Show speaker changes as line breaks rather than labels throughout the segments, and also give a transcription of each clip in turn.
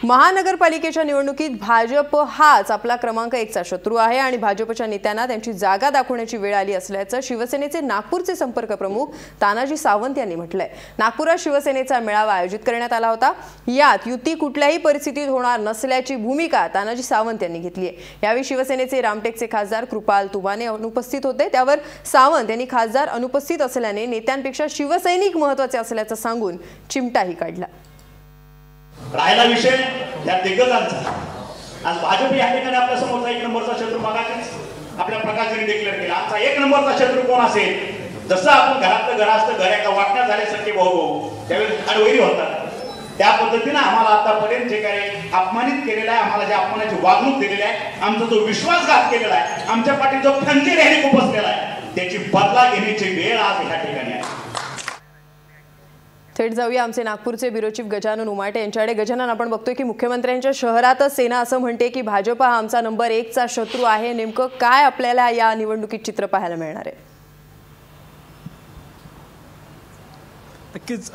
महानगरपालिकेच्या निवडणुकीत भाजप हाच आपला क्रमांक 1 चा शत्रू आहे आणि भाजपच्या नेत्यांना त्यांची जागा दाखवण्याची वेळ आली असल्याचं शिवसेनेचे नागपूरचे संपर्क प्रमुख तानाजी सावंत यांनी म्हटलंय। नागपुरात शिवसेनेचा मेळावा आयोजित करण्यात आला होता। यात युती कुठल्याही परिस्थितीत होणार नसल्याची भूमिका तानाजी सावंत यांनी घेतली आहे। यावेळी शिवसेनेचे रामटेकचे खासदार कृपाल तुमाने अनुपस्थित होते। त्यावर सावंत यांनी खासदार अनुपस्थित असल्याने नेत्यांपेक्षा शिवसैनिक महत्त्वाचे असल्याचं सांगून चिमटाही काढला।
राहिला विषय या दिग्गजांचा। आज भाजप या ठिकाणी आपल्या समोरचा 1 नंबरचा शत्रू मागायच आपल्या प्रकाशने डिक्लेअर केला। आमचा 1 नंबरचा शत्रू कोण असेल? जसं आपण घरातलं घर असतं, घर एका वाटण्यात झाल्यासारखे भाऊ त्यावेळी अडवैरी होतात, त्या पद्धतीने आम्हाला आतापर्यंत जे काही अपमानित केलेलं आहे, आम्हाला जे अपमानाची वागणूक दिलेली आहे, आमचा जो विश्वासघात केलेला आहे, आमच्या पाठी जो खंजीर ह्याने उपसलेला आहे, त्याची बदला घेण्याची वेळ आज ह्या ठिकाणी आहे।
थेट जाऊया आमचे नागपूरचे ब्युरो चीफ गजानन उमाटे यांच्याकडे। गजानन, आपण बघतोय की मुख्यमंत्र्यांच्या शहरातच सेना असं म्हणते की भाजप हा आमचा नंबर 1 चा शत्रू आहे। नेमकं काय आपल्याला या निवडणुकीत चित्र पाहायला मिळणार आहे?
नक्कीच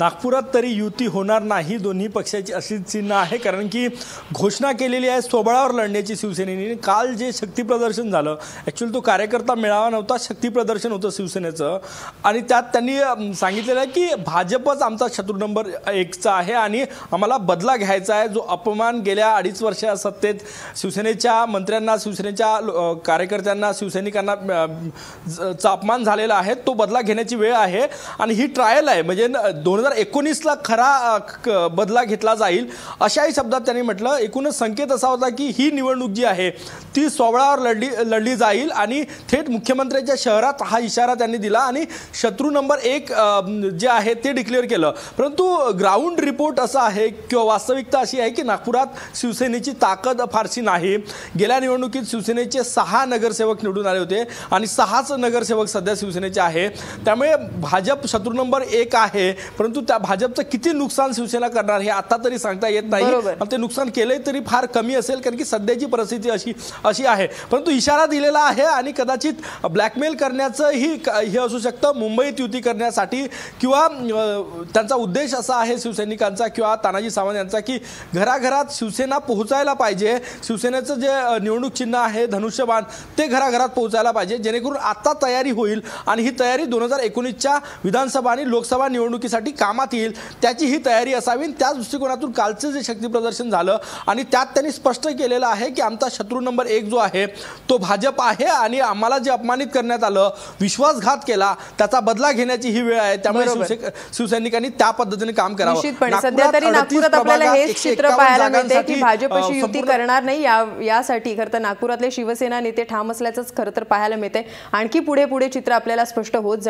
नागपुरात तरी युती होणार नाही, दोन्ही पक्षाची अशी चिन्ह आहे। कारण की घोषणा केलेली आहे स्वबळावर लढण्याची शिवसेनेने। काल जे शक्ती प्रदर्शन झालं, ॲक्च्युअली तो कार्यकर्ता मेळावा नव्हता, शक्ती प्रदर्शन होतं शिवसेनेचं, आणि त्यात त्यांनी सांगितलेलं आहे की भाजपच आमचा शत्रू नंबर 1 चा आहे आणि आम्हाला बदला घ्यायचा आहे। जो अपमान गेल्या 2.5 वर्ष सत्तेत शिवसेनेच्या मंत्र्यांना, शिवसेनेच्या कार्यकर्त्यांना, शिवसैनिकांना चा अपमान झालेला आहे, तो बदला घेण्याची वेळ आहे। आणि ही ट्रायल म्हणजे 2019ला खरा बदला घेतला जाईल अशाही शब्दात त्यांनी म्हटलं। एकूणच संकेत असा होता की ही निवडणूक जी आहे ती स्वबळावर लढली जाईल आणि थेट मुख्यमंत्र्यांच्या शहरात हा इशारा त्यांनी दिला आणि शत्रू नंबर 1 जे आहे ते डिक्लेअर केलं। परंतु ग्राउंड रिपोर्ट असा आहे किंवा वास्तविकता अशी आहे की नागपुरात शिवसेनेची ताकद फारशी नाही। गेल्या निवडणुकीत शिवसेनेचे 6 नगरसेवक निवडून आले होते आणि 6च नगरसेवक सध्या शिवसेनेचे आहे। त्यामुळे भाजप शत्रू नंबर 1 आहे, परंतु त्या भाजपचं किती नुकसान शिवसेना करणार हे आता तरी सांगता येत नाही। ते नुकसान केले तरी फार कमी असेल, कारण की सध्याची परिस्थिती अशी आहे। परंतु इशारा दिलेला आहे आणि कदाचित ब्लॅकमेल करण्याचं हे असू शकतं मुंबईत युती करण्यासाठी, किंवा त्यांचा उद्देश असा आहे शिवसैनिकांचा किंवा तानाजी सावंत यांचा की घराघरात शिवसेना पोहोचायला पाहिजे। शिवसेनेचं जे निवडणूक चिन्ह आहे धनुष्यबाण, ते घराघरात पोहोचायला पाहिजे, जेणेकरून आता तयारी होईल आणि ही तयारी 2019च्या विधानसभा आणि लोकसभा निवडणुकीसाठी कामात येईल, त्याची ही तयारी असावी। त्याच दृष्टिकोनातून कालचं जे शक्ती प्रदर्शन झालं आणि त्यात त्यांनी स्पष्ट केलेलं आहे की आमचा शत्रू नंबर 1 जो आहे तो भाजप आहे आणि आम्हाला जे अपमानित करण्यात आलं, विश्वासघात केला, त्याचा बदला घेण्याची ही वेळ आहे। त्यामुळे शिवसैनिकांनी त्या पद्धतीने काम करावं।
निश्चितपणे सध्या तरी नागपुरात आपल्याला हेच चित्र पाहायला मिळते की भाजपशी युती करणार नाही। यासाठी खरं तर नागपुरातले शिवसेना नेते ठाम असल्याचंच खरं तर पाहायला मिळते। आणखी पुढे चित्र आपल्याला स्पष्ट होत